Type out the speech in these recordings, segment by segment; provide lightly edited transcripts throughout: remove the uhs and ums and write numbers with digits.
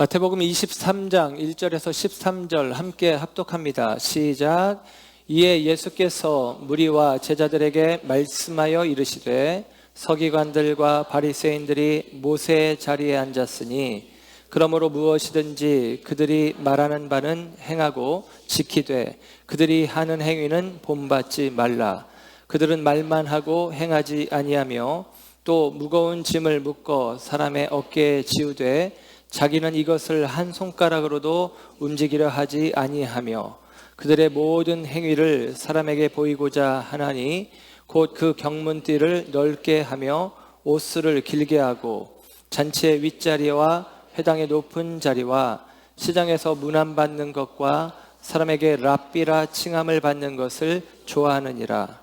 마태복음 23장 1절에서 13절 함께 합독합니다. 시작. 이에 예수께서 무리와 제자들에게 말씀하여 이르시되 서기관들과 바리새인들이 모세의 자리에 앉았으니 그러므로 무엇이든지 그들이 말하는 바는 행하고 지키되 그들이 하는 행위는 본받지 말라. 그들은 말만 하고 행하지 아니하며 또 무거운 짐을 묶어 사람의 어깨에 지우되 자기는 이것을 한 손가락으로도 움직이려 하지 아니하며 그들의 모든 행위를 사람에게 보이고자 하나니 곧 그 경문띠를 넓게 하며 옷수를 길게 하고 잔치의 윗자리와 회당의 높은 자리와 시장에서 문안받는 것과 사람에게 랍비라 칭함을 받는 것을 좋아하느니라.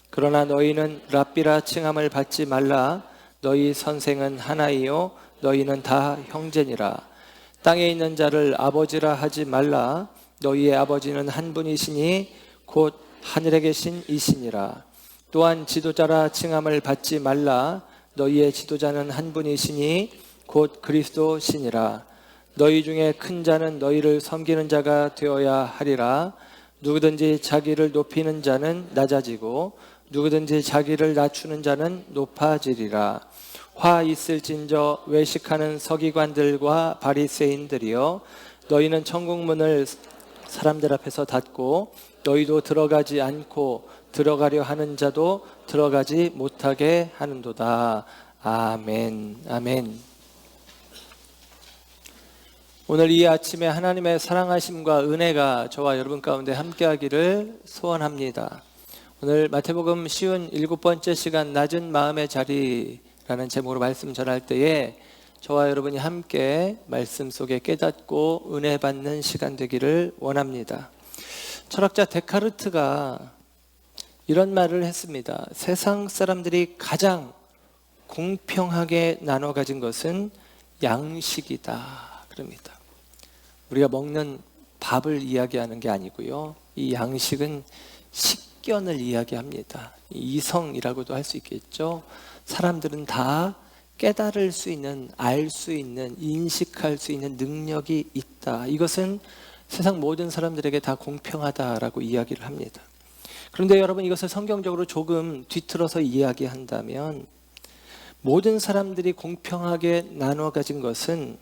그러나 너희는 랍비라 칭함을 받지 말라. 너희 선생은 하나이요 너희는 다 형제니라. 땅에 있는 자를 아버지라 하지 말라. 너희의 아버지는 한 분이시니 곧 하늘에 계신 이시니라. 또한 지도자라 칭함을 받지 말라. 너희의 지도자는 한 분이시니 곧 그리스도시니라. 너희 중에 큰 자는 너희를 섬기는 자가 되어야 하리라. 누구든지 자기를 높이는 자는 낮아지고 누구든지 자기를 낮추는 자는 높아지리라. 화 있을진저 외식하는 서기관들과 바리새인들이여, 너희는 천국문을 사람들 앞에서 닫고 너희도 들어가지 않고 들어가려 하는 자도 들어가지 못하게 하는도다. 아멘. 아멘. 오늘 이 아침에 하나님의 사랑하심과 은혜가 저와 여러분 가운데 함께하기를 소원합니다. 오늘 마태복음 쉬운 7번째 시간 낮은 마음의 자리라는 제목으로 말씀 전할 때에 저와 여러분이 함께 말씀 속에 깨닫고 은혜 받는 시간 되기를 원합니다. 철학자 데카르트가 이런 말을 했습니다. 세상 사람들이 가장 공평하게 나눠 가진 것은 양식이다 그럽니다. 우리가 먹는 밥을 이야기하는 게 아니고요, 이 양식은 식견을 이야기합니다. 이성이라고도 할 수 있겠죠. 사람들은 다 깨달을 수 있는, 알 수 있는, 인식할 수 있는 능력이 있다. 이것은 세상 모든 사람들에게 다 공평하다라고 이야기를 합니다. 그런데 여러분, 이것을 성경적으로 조금 뒤틀어서 이야기한다면 모든 사람들이 공평하게 나눠 가진 것은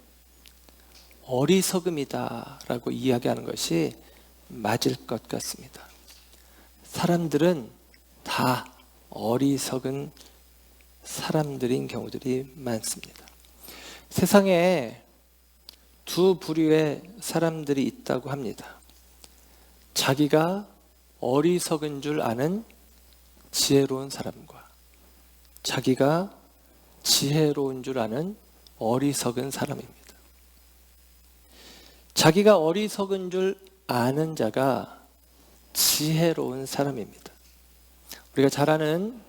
어리석음이다라고 이야기하는 것이 맞을 것 같습니다. 사람들은 다 어리석은 사람들인 경우들이 많습니다. 세상에 두 부류의 사람들이 있다고 합니다. 자기가 어리석은 줄 아는 지혜로운 사람과 자기가 지혜로운 줄 아는 어리석은 사람입니다. 자기가 어리석은 줄 아는 자가 지혜로운 사람입니다. 우리가 잘 아는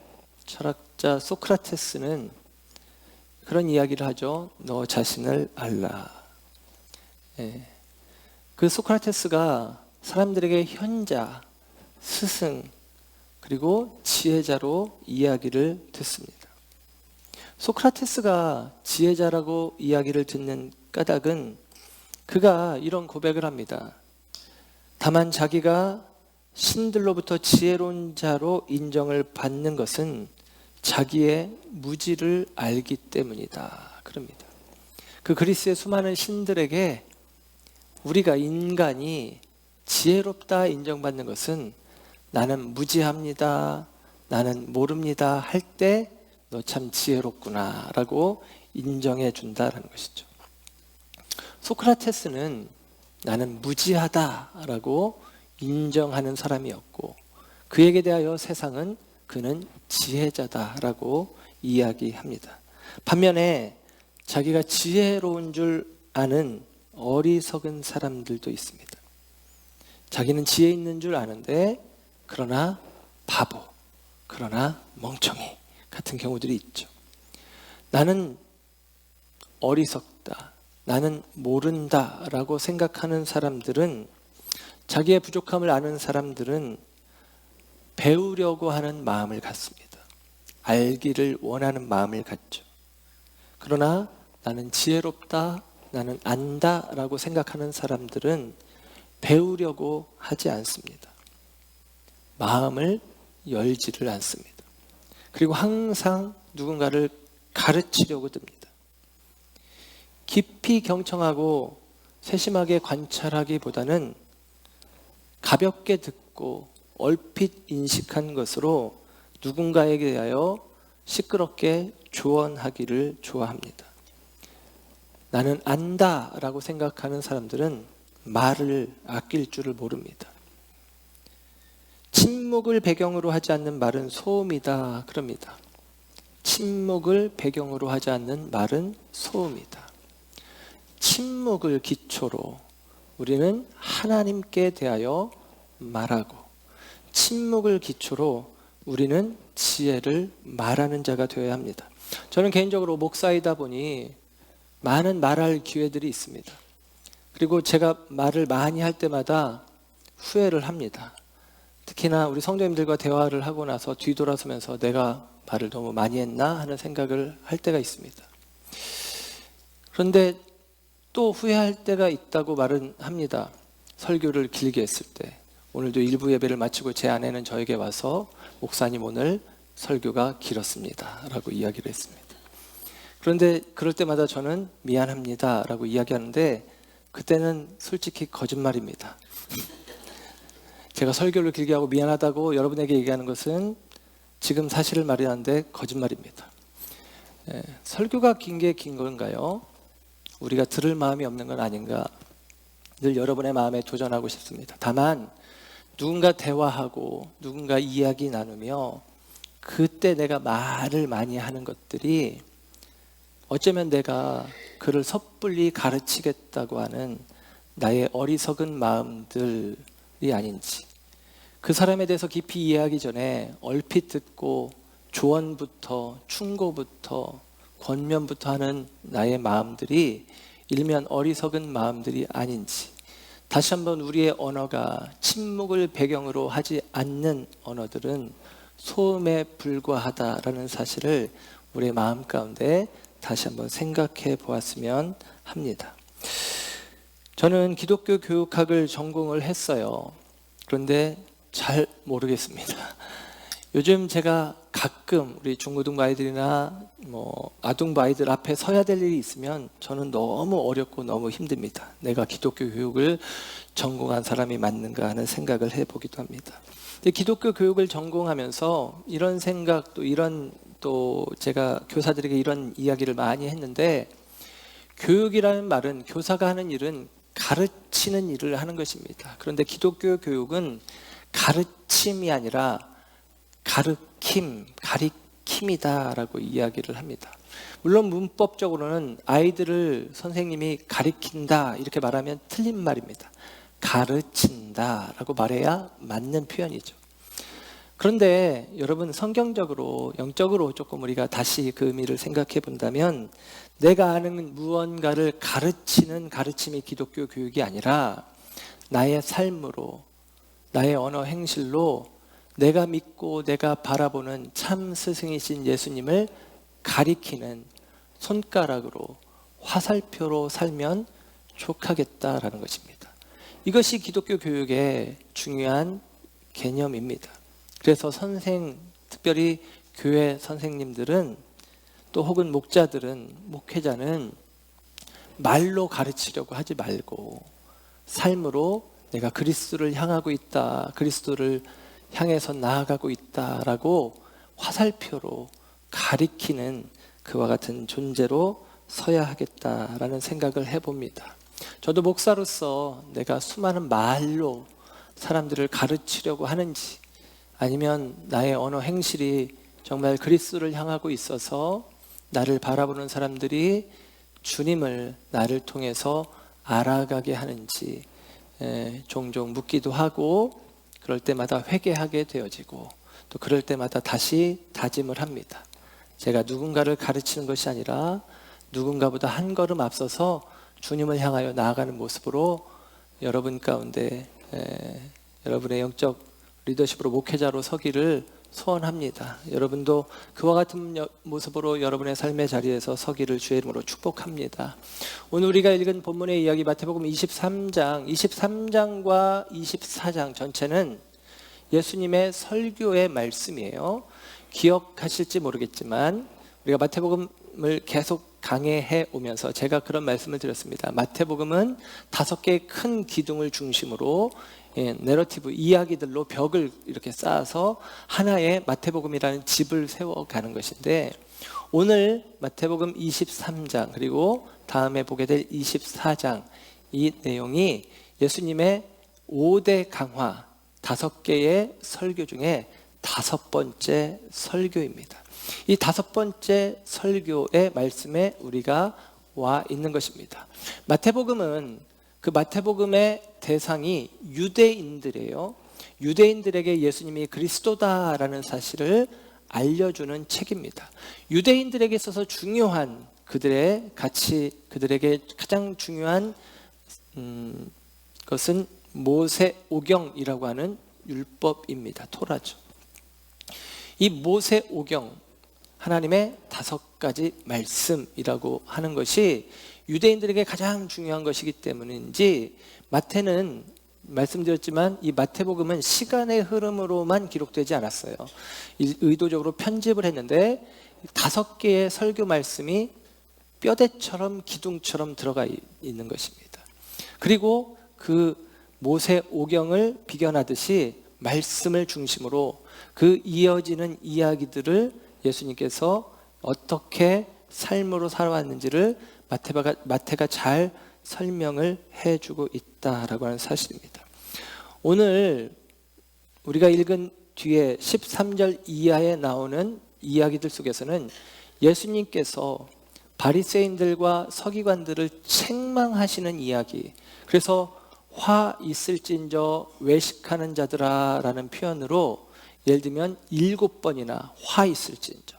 철학자 소크라테스는 그런 이야기를 하죠. 너 자신을 알라. 그 소크라테스가 사람들에게 현자, 스승, 그리고 지혜자로 이야기를 듣습니다. 소크라테스가 지혜자라고 이야기를 듣는 까닭은 그가 이런 고백을 합니다. 다만 자기가 신들로부터 지혜로운 자로 인정을 받는 것은 자기의 무지를 알기 때문이다 그럽니다. 그 그리스의 수많은 신들에게 우리가 인간이 지혜롭다 인정받는 것은 나는 무지합니다, 나는 모릅니다 할 때 너 참 지혜롭구나 라고 인정해 준다라는 것이죠. 소크라테스는 나는 무지하다라고 인정하는 사람이었고, 그에게 대하여 세상은 그는 지혜자다라고 이야기합니다. 반면에 자기가 지혜로운 줄 아는 어리석은 사람들도 있습니다. 자기는 지혜 있는 줄 아는데 그러나 바보, 그러나 멍청이 같은 경우들이 있죠. 나는 어리석다, 나는 모른다라고 생각하는 사람들은, 자기의 부족함을 아는 사람들은 배우려고 하는 마음을 갖습니다. 알기를 원하는 마음을 갖죠. 그러나 나는 지혜롭다, 나는 안다라고 생각하는 사람들은 배우려고 하지 않습니다. 마음을 열지를 않습니다. 그리고 항상 누군가를 가르치려고 듭니다. 깊이 경청하고 세심하게 관찰하기보다는 가볍게 듣고 얼핏 인식한 것으로 누군가에게 대하여 시끄럽게 조언하기를 좋아합니다. 나는 안다라고 생각하는 사람들은 말을 아낄 줄을 모릅니다. 침묵을 배경으로 하지 않는 말은 소음이다 그럽니다. 침묵을 배경으로 하지 않는 말은 소음이다. 침묵을 기초로 우리는 하나님께 대하여 말하고, 침묵을 기초로 우리는 지혜를 말하는 자가 되어야 합니다. 저는 개인적으로 목사이다 보니 많은 말할 기회들이 있습니다. 그리고 제가 말을 많이 할 때마다 후회를 합니다. 특히나 우리 성도님들과 대화를 하고 나서 뒤돌아서면서 내가 말을 너무 많이 했나 하는 생각을 할 때가 있습니다. 그런데 또 후회할 때가 있다고 말은 합니다. 설교를 길게 했을 때. 오늘도 일부 예배를 마치고 제 아내는 저에게 와서 목사님 오늘 설교가 길었습니다 라고 이야기를 했습니다. 그런데 그럴 때마다 저는 미안합니다 라고 이야기하는데 그때는 솔직히 거짓말입니다. 제가 설교를 길게 하고 미안하다고 여러분에게 얘기하는 것은 지금 사실을 말하는데 거짓말입니다. 설교가 긴 게 긴 건가요? 우리가 들을 마음이 없는 건 아닌가? 늘 여러분의 마음에 도전하고 싶습니다. 다만 누군가 대화하고 누군가 이야기 나누며 그때 내가 말을 많이 하는 것들이 어쩌면 내가 그를 섣불리 가르치겠다고 하는 나의 어리석은 마음들이 아닌지, 그 사람에 대해서 깊이 이해하기 전에 얼핏 듣고 조언부터 충고부터 권면부터 하는 나의 마음들이 일면 어리석은 마음들이 아닌지, 다시 한번 우리의 언어가 침묵을 배경으로 하지 않는 언어들은 소음에 불과하다라는 사실을 우리의 마음 가운데 다시 한번 생각해 보았으면 합니다. 저는 기독교 교육학을 전공을 했어요. 그런데 잘 모르겠습니다. 요즘 제가 가끔 우리 중고등부 아이들이나 아동부 아이들 앞에 서야 될 일이 있으면 저는 너무 어렵고 너무 힘듭니다. 내가 기독교 교육을 전공한 사람이 맞는가 하는 생각을 해보기도 합니다. 근데 기독교 교육을 전공하면서 이런 생각 또 제가 교사들에게 이런 이야기를 많이 했는데, 교육이라는 말은 교사가 하는 일은 가르치는 일을 하는 것입니다. 그런데 기독교 교육은 가르침이 아니라 가리킴이다라고 이야기를 합니다. 물론 문법적으로는 아이들을 선생님이 가리킨다 이렇게 말하면 틀린 말입니다. 가르친다라고 말해야 맞는 표현이죠. 그런데 여러분, 성경적으로 영적으로 조금 우리가 다시 그 의미를 생각해 본다면, 내가 아는 무언가를 가르치는 가르침이 기독교 교육이 아니라 나의 삶으로, 나의 언어 행실로 내가 믿고 내가 바라보는 참 스승이신 예수님을 가리키는 손가락으로, 화살표로 살면 족하겠다라는 것입니다. 이것이 기독교 교육의 중요한 개념입니다. 그래서 특별히 교회 선생님들은, 또 혹은 목회자는 말로 가르치려고 하지 말고 삶으로 내가 그리스도를 향하고 있다, 그리스도를 향해서 나아가고 있다라고 화살표로 가리키는 그와 같은 존재로 서야 하겠다라는 생각을 해봅니다. 저도 목사로서 내가 수많은 말로 사람들을 가르치려고 하는지, 아니면 나의 언어 행실이 정말 그리스도를 향하고 있어서 나를 바라보는 사람들이 주님을 나를 통해서 알아가게 하는지 종종 묻기도 하고, 그럴 때마다 회개하게 되어지고, 또 그럴 때마다 다시 다짐을 합니다. 제가 누군가를 가르치는 것이 아니라 누군가보다 한 걸음 앞서서 주님을 향하여 나아가는 모습으로 여러분 가운데 여러분의 영적 리더십으로 목회자로 서기를 소원합니다. 여러분도 그와 같은 모습으로 여러분의 삶의 자리에서 서기를 주의 이름으로 축복합니다. 오늘 우리가 읽은 본문의 이야기 마태복음 23장과 24장 전체는 예수님의 설교의 말씀이에요. 기억하실지 모르겠지만 우리가 마태복음을 계속 강해해 오면서 제가 그런 말씀을 드렸습니다. 마태복음은 5개의 큰 기둥을 중심으로 내러티브 이야기들로 벽을 이렇게 쌓아서 하나의 마태복음이라는 집을 세워가는 것인데, 오늘 마태복음 23장 그리고 다음에 보게 될 24장, 이 내용이 예수님의 5대 강화 5개의 설교 중에 5번째 설교입니다. 이 5번째 설교의 말씀에 우리가 와 있는 것입니다. 마태복음은 그 마태복음의 대상이 유대인들이에요. 유대인들에게 예수님이 그리스도다라는 사실을 알려주는 책입니다. 유대인들에게 있어서 중요한 그들의 가치, 그들에게 가장 중요한 것은 모세오경이라고 하는 율법입니다. 토라죠. 이 모세오경, 하나님의 5가지 말씀이라고 하는 것이 유대인들에게 가장 중요한 것이기 때문인지, 마태는 말씀드렸지만 이 마태복음은 시간의 흐름으로만 기록되지 않았어요. 의도적으로 편집을 했는데 5개의 설교 말씀이 뼈대처럼 기둥처럼 들어가 있는 것입니다. 그리고 그 모세오경을 비견하듯이 말씀을 중심으로 그 이어지는 이야기들을 예수님께서 어떻게 삶으로 살아왔는지를 마태가 잘 설명을 해주고 있다라고 하는 사실입니다. 오늘 우리가 읽은 뒤에 13절 이하에 나오는 이야기들 속에서는 예수님께서 바리새인들과 서기관들을 책망하시는 이야기, 그래서 화 있을진저 외식하는 자들아 라는 표현으로 예를 들면 7번이나 화 있을진저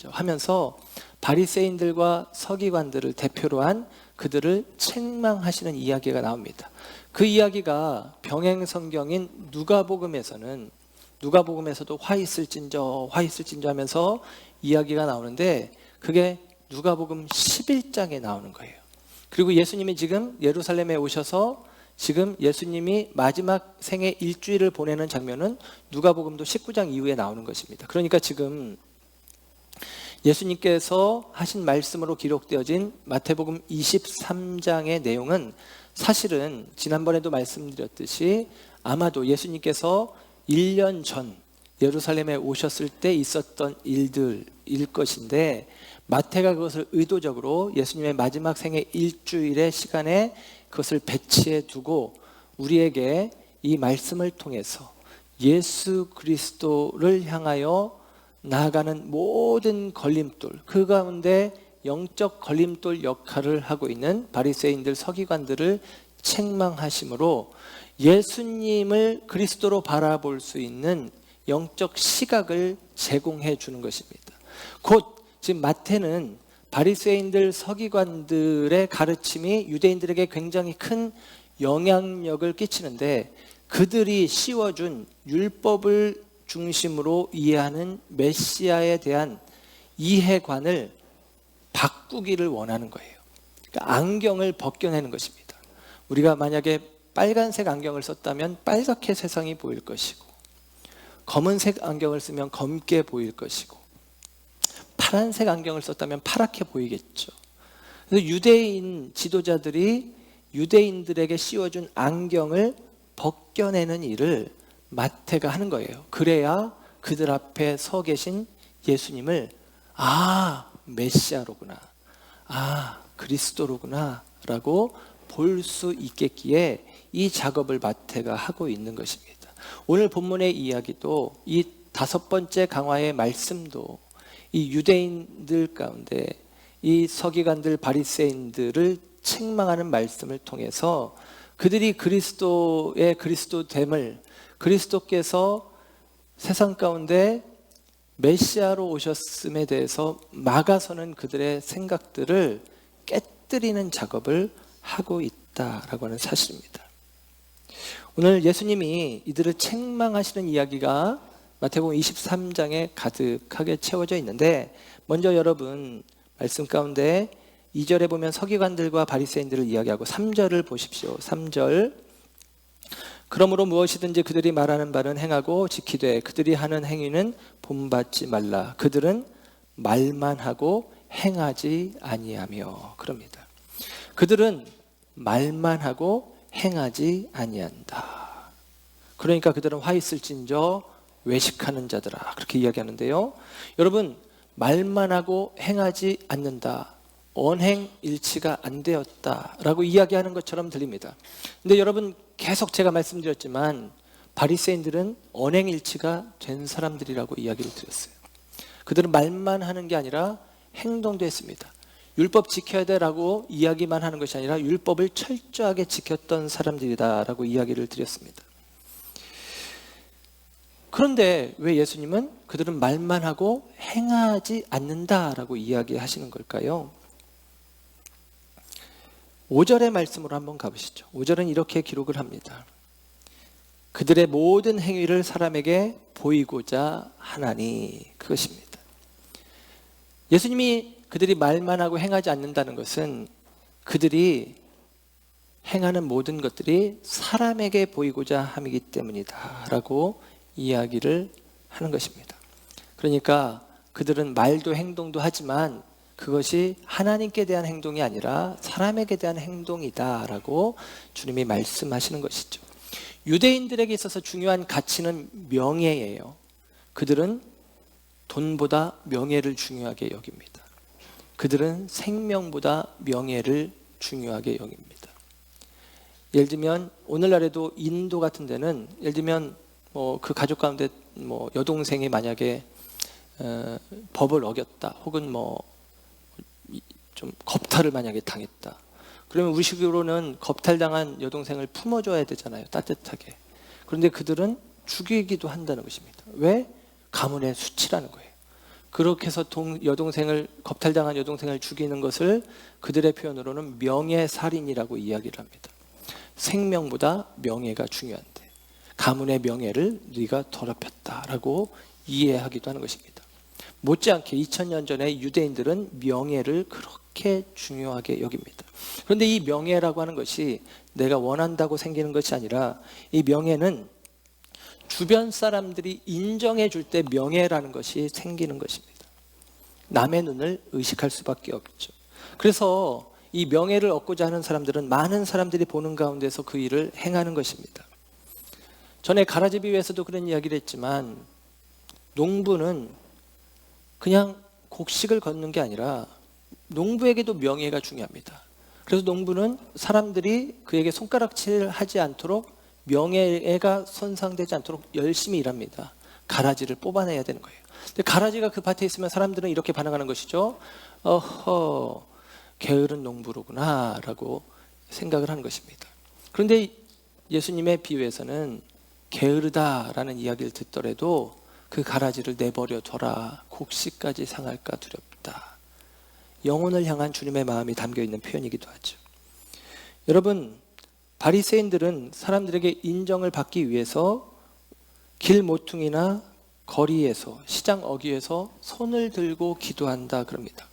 하면서 바리새인들과 서기관들을 대표로 한 그들을 책망하시는 이야기가 나옵니다. 그 이야기가 병행 성경인 누가복음에서도 화 있을진저 하면서 이야기가 나오는데, 그게 누가복음 11장에 나오는 거예요. 그리고 예수님이 지금 예루살렘에 오셔서 지금 예수님이 마지막 생애 일주일을 보내는 장면은 누가복음도 19장 이후에 나오는 것입니다. 그러니까 지금 예수님께서 하신 말씀으로 기록되어진 마태복음 23장의 내용은 사실은 지난번에도 말씀드렸듯이 아마도 예수님께서 1년 전 예루살렘에 오셨을 때 있었던 일들일 것인데, 마태가 그것을 의도적으로 예수님의 마지막 생애 일주일의 시간에 그것을 배치해 두고 우리에게 이 말씀을 통해서 예수 그리스도를 향하여 나아가는 모든 걸림돌, 그 가운데 영적 걸림돌 역할을 하고 있는 바리새인들, 서기관들을 책망하심으로 예수님을 그리스도로 바라볼 수 있는 영적 시각을 제공해 주는 것입니다. 곧 지금 마태는 바리새인들, 서기관들의 가르침이 유대인들에게 굉장히 큰 영향력을 끼치는데, 그들이 씌워준 율법을 중심으로 이해하는 메시아에 대한 이해관을 바꾸기를 원하는 거예요. 그러니까 안경을 벗겨내는 것입니다. 우리가 만약에 빨간색 안경을 썼다면 빨갛게 세상이 보일 것이고, 검은색 안경을 쓰면 검게 보일 것이고, 파란색 안경을 썼다면 파랗게 보이겠죠. 그래서 유대인 지도자들이 유대인들에게 씌워준 안경을 벗겨내는 일을 마태가 하는 거예요. 그래야 그들 앞에 서 계신 예수님을 메시아로구나, 그리스도로구나 라고 볼 수 있겠기에 이 작업을 마태가 하고 있는 것입니다. 오늘 본문의 이야기도 이 5번째 강화의 말씀도 이 유대인들 가운데 이 서기관들, 바리새인들을 책망하는 말씀을 통해서 그들이 그리스도의 그리스도됨을, 그리스도께서 세상 가운데 메시아로 오셨음에 대해서 막아서는 그들의 생각들을 깨뜨리는 작업을 하고 있다라고 하는 사실입니다. 오늘 예수님이 이들을 책망하시는 이야기가 마태복음 23장에 가득하게 채워져 있는데, 먼저 여러분 말씀 가운데 2절에 보면 서기관들과 바리새인들을 이야기하고 3절을 보십시오. 3절, 그러므로 무엇이든지 그들이 말하는 바는 행하고 지키되 그들이 하는 행위는 본받지 말라. 그들은 말만 하고 행하지 아니하며. 그럽니다. 그들은 말만 하고 행하지 아니한다. 그러니까 그들은 화 있을진저 외식하는 자들아, 그렇게 이야기하는데요. 여러분, 말만 하고 행하지 않는다, 언행일치가 안 되었다라고 이야기하는 것처럼 들립니다. 근데 여러분, 계속 제가 말씀드렸지만 바리새인들은 언행일치가 된 사람들이라고 이야기를 드렸어요. 그들은 말만 하는 게 아니라 행동도 했습니다. 율법 지켜야 되라고 이야기만 하는 것이 아니라 율법을 철저하게 지켰던 사람들이다라고 이야기를 드렸습니다. 그런데 왜 예수님은 그들은 말만 하고 행하지 않는다라고 이야기하시는 걸까요? 5절의 말씀으로 한번 가보시죠. 5절은 이렇게 기록을 합니다. 그들의 모든 행위를 사람에게 보이고자 하나니, 그것입니다. 예수님이 그들이 말만 하고 행하지 않는다는 것은 그들이 행하는 모든 것들이 사람에게 보이고자 함이기 때문이다 라고 이야기를 하는 것입니다. 그러니까 그들은 말도 행동도 하지만 그것이 하나님께 대한 행동이 아니라 사람에게 대한 행동이다 라고 주님이 말씀하시는 것이죠. 유대인들에게 있어서 중요한 가치는 명예예요. 그들은 돈보다 명예를 중요하게 여깁니다. 그들은 생명보다 명예를 중요하게 여깁니다. 예를 들면 오늘날에도 인도 같은 데는, 예를 들면 그 가족 가운데 여동생이 만약에 법을 어겼다, 혹은 좀 겁탈을 만약에 당했다, 그러면 우리식으로는 겁탈당한 여동생을 품어줘야 되잖아요, 따뜻하게. 그런데 그들은 죽이기도 한다는 것입니다. 왜? 가문의 수치라는 거예요. 그렇게 해서 겁탈당한 여동생을 죽이는 것을 그들의 표현으로는 명예살인이라고 이야기를 합니다. 생명보다 명예가 중요한데 가문의 명예를 네가 더럽혔다라고 이해하기도 하는 것입니다. 못지않게 2000년 전에 유대인들은 명예를 그렇게 중요하게 여깁니다. 그런데 이 명예라고 하는 것이 내가 원한다고 생기는 것이 아니라, 이 명예는 주변 사람들이 인정해 줄 때 명예라는 것이 생기는 것입니다. 남의 눈을 의식할 수밖에 없죠. 그래서 이 명예를 얻고자 하는 사람들은 많은 사람들이 보는 가운데서 그 일을 행하는 것입니다. 전에 가라지 비유에서도 그런 이야기를 했지만, 농부는 그냥 곡식을 걷는 게 아니라 농부에게도 명예가 중요합니다. 그래서 농부는 사람들이 그에게 손가락질 하지 않도록, 명예가 손상되지 않도록 열심히 일합니다. 가라지를 뽑아내야 되는 거예요. 근데 가라지가 그 밭에 있으면 사람들은 이렇게 반응하는 것이죠. 어허, 게으른 농부로구나 라고 생각을 하는 것입니다. 그런데 예수님의 비유에서는 게으르다라는 이야기를 듣더라도 그 가라지를 내버려 둬라, 곡식까지 상할까 두렵다. 영혼을 향한 주님의 마음이 담겨있는 표현이기도 하죠. 여러분, 바리새인들은 사람들에게 인정을 받기 위해서 길 모퉁이나 거리에서, 시장 어귀에서 손을 들고 기도한다 그럽니다.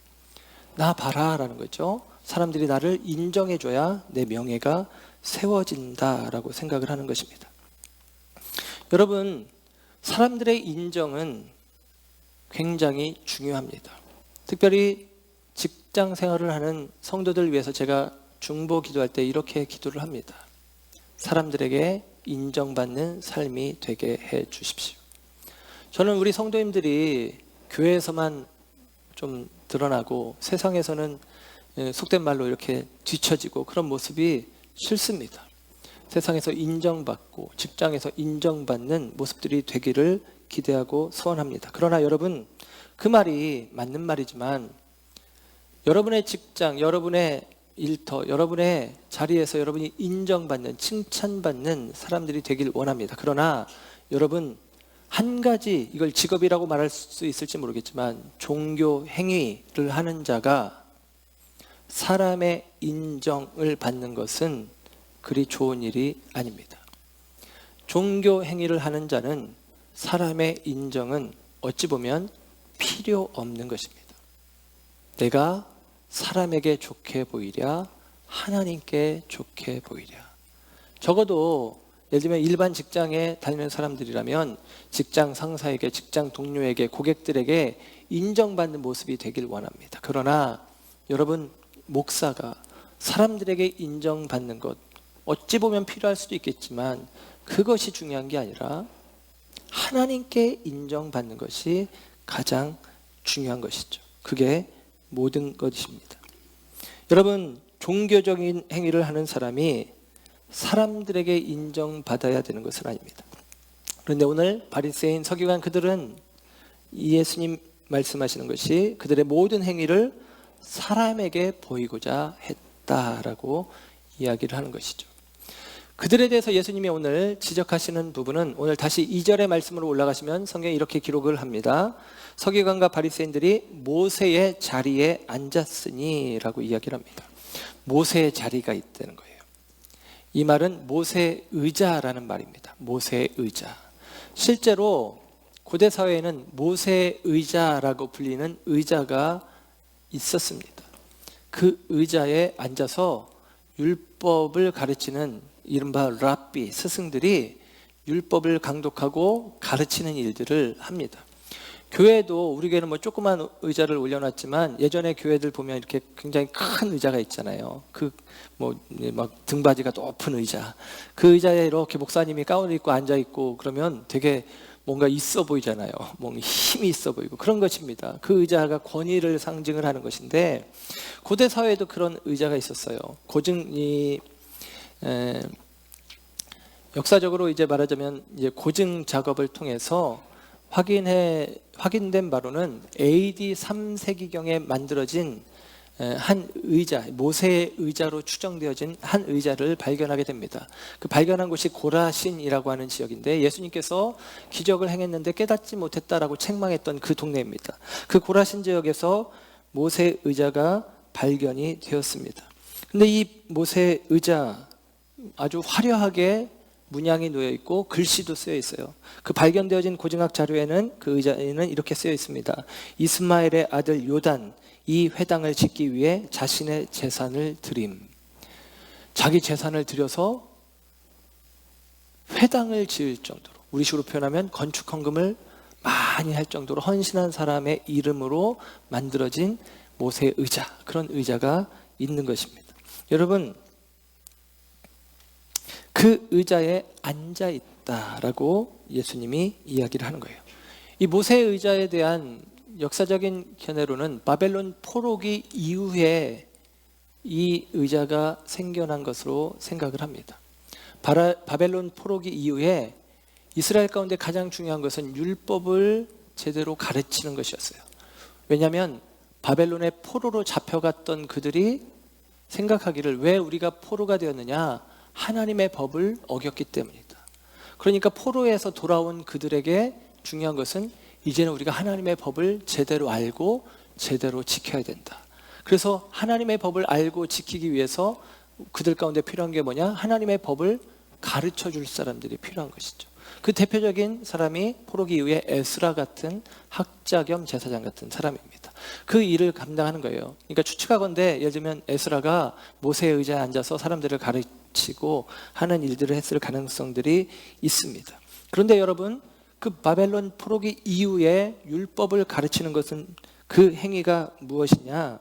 나 봐라 라는 거죠. 사람들이 나를 인정해줘야 내 명예가 세워진다라고 생각을 하는 것입니다. 여러분, 사람들의 인정은 굉장히 중요합니다. 특별히 직장 생활을 하는 성도들 위해서 제가 중보 기도할 때 이렇게 기도를 합니다. 사람들에게 인정받는 삶이 되게 해 주십시오. 저는 우리 성도님들이 교회에서만 좀 드러나고 세상에서는 속된 말로 이렇게 뒤처지고 그런 모습이 싫습니다. 세상에서 인정받고 직장에서 인정받는 모습들이 되기를 기대하고 소원합니다. 그러나 여러분, 그 말이 맞는 말이지만 여러분의 직장, 여러분의 일터, 여러분의 자리에서 여러분이 인정받는, 칭찬받는 사람들이 되길 원합니다. 그러나 여러분, 한 가지, 이걸 직업이라고 말할 수 있을지 모르겠지만 종교 행위를 하는 자가 사람의 인정을 받는 것은 그리 좋은 일이 아닙니다. 종교 행위를 하는 자는 사람의 인정은 어찌 보면 필요 없는 것입니다. 내가 사람에게 좋게 보이랴, 하나님께 좋게 보이랴. 적어도 예를 들면 일반 직장에 다니는 사람들이라면 직장 상사에게, 직장 동료에게, 고객들에게 인정받는 모습이 되길 원합니다. 그러나 여러분, 목사가 사람들에게 인정받는 것, 어찌 보면 필요할 수도 있겠지만 그것이 중요한 게 아니라 하나님께 인정받는 것이 가장 중요한 것이죠. 그게 모든 것입니다. 여러분, 종교적인 행위를 하는 사람이 사람들에게 인정받아야 되는 것은 아닙니다. 그런데 오늘 바리새인 서기관 그들은 예수님 말씀하시는 것이 그들의 모든 행위를 사람에게 보이고자 했다라고 이야기를 하는 것이죠. 그들에 대해서 예수님이 오늘 지적하시는 부분은 오늘 다시 2절의 말씀으로 올라가시면 성경에 이렇게 기록을 합니다. 서기관과 바리새인들이 모세의 자리에 앉았으니 라고 이야기를 합니다. 모세의 자리가 있다는 거예요. 이 말은 모세 의자라는 말입니다. 모세 의자. 실제로 고대 사회에는 모세 의자라고 불리는 의자가 있었습니다. 그 의자에 앉아서 율법을 가르치는 이른바 랍비 스승들이 율법을 강독하고 가르치는 일들을 합니다. 교회도 우리 교회는 뭐 조그만 의자를 올려놨지만 예전에 교회들 보면 이렇게 굉장히 큰 의자가 있잖아요. 그 뭐 막 등받이가 높은 의자. 그 의자에 이렇게 목사님이 가운을 입고 앉아 있고 그러면 되게 뭔가 있어 보이잖아요. 뭔가 힘이 있어 보이고 그런 것입니다. 그 의자가 권위를 상징을 하는 것인데 고대 사회에도 그런 의자가 있었어요. 역사적으로 이제 말하자면 이제 고증 작업을 통해서 확인된 바로는 AD 3세기경에 만들어진 한 의자, 모세의 의자로 추정되어진 한 의자를 발견하게 됩니다. 그 발견한 곳이 고라신이라고 하는 지역인데 예수님께서 기적을 행했는데 깨닫지 못했다라고 책망했던 그 동네입니다. 그 고라신 지역에서 모세 의자가 발견이 되었습니다. 근데 이 모세 의자 아주 화려하게 문양이 놓여 있고 글씨도 쓰여 있어요. 그 발견되어진 고증학 자료에는 그 의자에는 이렇게 쓰여 있습니다. 이스마엘의 아들 요단 이 회당을 짓기 위해 자신의 재산을 드림. 자기 재산을 들여서 회당을 지을 정도로, 우리식으로 표현하면 건축 헌금을 많이 할 정도로 헌신한 사람의 이름으로 만들어진 모세 의자, 그런 의자가 있는 것입니다. 여러분, 그 의자에 앉아 있다라고 예수님이 이야기를 하는 거예요. 이 모세 의자에 대한 역사적인 견해로는 바벨론 포로기 이후에 이 의자가 생겨난 것으로 생각을 합니다. 바벨론 포로기 이후에 이스라엘 가운데 가장 중요한 것은 율법을 제대로 가르치는 것이었어요. 왜냐하면 바벨론의 포로로 잡혀갔던 그들이 생각하기를 왜 우리가 포로가 되었느냐? 하나님의 법을 어겼기 때문이다. 그러니까 포로에서 돌아온 그들에게 중요한 것은 이제는 우리가 하나님의 법을 제대로 알고 제대로 지켜야 된다. 그래서 하나님의 법을 알고 지키기 위해서 그들 가운데 필요한 게 뭐냐? 하나님의 법을 가르쳐 줄 사람들이 필요한 것이죠. 그 대표적인 사람이 포로기 이후에 에스라 같은 학자 겸 제사장 같은 사람입니다. 그 일을 감당하는 거예요. 그러니까 추측하건대 예를 들면 에스라가 모세의 의자에 앉아서 사람들을 가르치고 하는 일들을 했을 가능성들이 있습니다. 그런데 여러분, 그 바벨론 포로기 이후에 율법을 가르치는 것은 그 행위가 무엇이냐?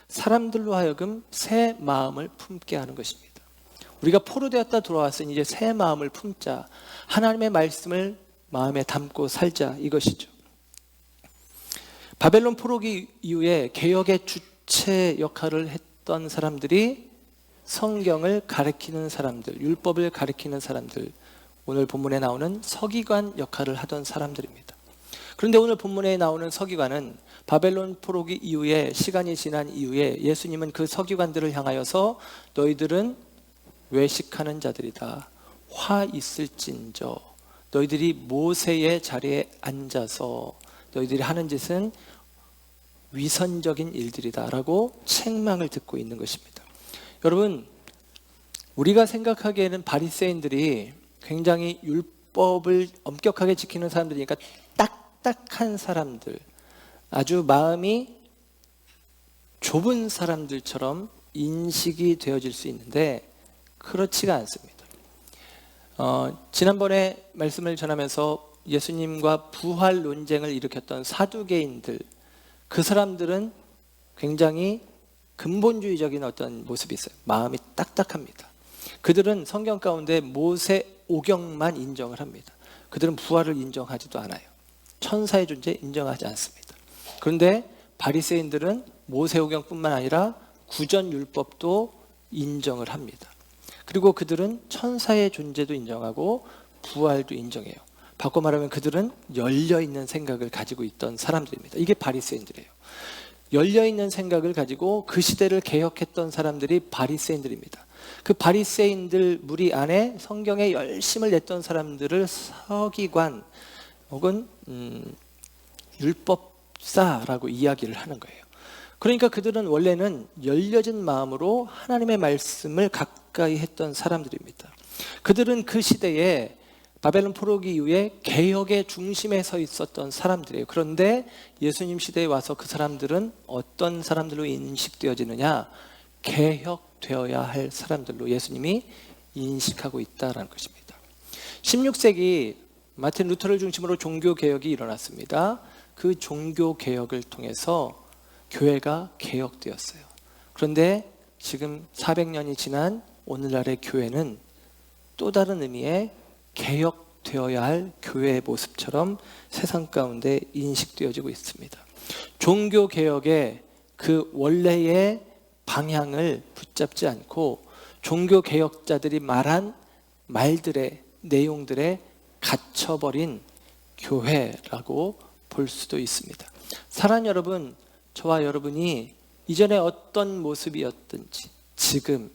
사람들로 하여금 새 마음을 품게 하는 것입니다. 우리가 포로되었다 돌아왔으니 이제 새 마음을 품자. 하나님의 말씀을 마음에 담고 살자, 이것이죠. 바벨론 포로기 이후에 개혁의 주체 역할을 했던 사람들이 성경을 가르치는 사람들, 율법을 가르치는 사람들, 오늘 본문에 나오는 서기관 역할을 하던 사람들입니다. 그런데 오늘 본문에 나오는 서기관은 바벨론 포로기 이후에 시간이 지난 이후에 예수님은 그 서기관들을 향하여서 너희들은 외식하는 자들이다. 화 있을진저. 너희들이 모세의 자리에 앉아서 너희들이 하는 짓은 위선적인 일들이다 라고 책망을 듣고 있는 것입니다. 여러분, 우리가 생각하기에는 바리새인들이 굉장히 율법을 엄격하게 지키는 사람들이니까 딱딱한 사람들, 아주 마음이 좁은 사람들처럼 인식이 되어질 수 있는데 그렇지가 않습니다. 지난번에 말씀을 전하면서 예수님과 부활 논쟁을 일으켰던 사두개인들, 그 사람들은 굉장히 근본주의적인 어떤 모습이 있어요. 마음이 딱딱합니다. 그들은 성경 가운데 모세 오경만 인정을 합니다. 그들은 부활을 인정하지도 않아요. 천사의 존재 인정하지 않습니다. 그런데 바리새인들은 모세 오경뿐만 아니라 구전 율법도 인정을 합니다. 그리고 그들은 천사의 존재도 인정하고 부활도 인정해요. 바꿔 말하면 그들은 열려있는 생각을 가지고 있던 사람들입니다. 이게 바리새인들이에요. 열려있는 생각을 가지고 그 시대를 개혁했던 사람들이 바리새인들입니다. 그 바리새인들 무리 안에 성경에 열심을 냈던 사람들을 서기관 혹은 율법사라고 이야기를 하는 거예요. 그러니까 그들은 원래는 열려진 마음으로 하나님의 말씀을 가까이 했던 사람들입니다. 그들은 그 시대에 바벨론 포로기 이후에 개혁의 중심에 서 있었던 사람들이에요. 그런데 예수님 시대에 와서 그 사람들은 어떤 사람들로 인식되어지느냐? 개혁되어야 할 사람들로 예수님이 인식하고 있다는 것입니다. 16세기 마틴 루터를 중심으로 종교개혁이 일어났습니다. 그 종교개혁을 통해서 교회가 개혁되었어요. 그런데 지금 400년이 지난 오늘날의 교회는 또 다른 의미의 개혁되어야 할 교회의 모습처럼 세상 가운데 인식되어지고 있습니다. 종교개혁의 그 원래의 방향을 붙잡지 않고 종교개혁자들이 말한 말들의 내용들에 갇혀버린 교회라고 볼 수도 있습니다. 사랑하는 여러분, 저와 여러분이 이전에 어떤 모습이었든지 지금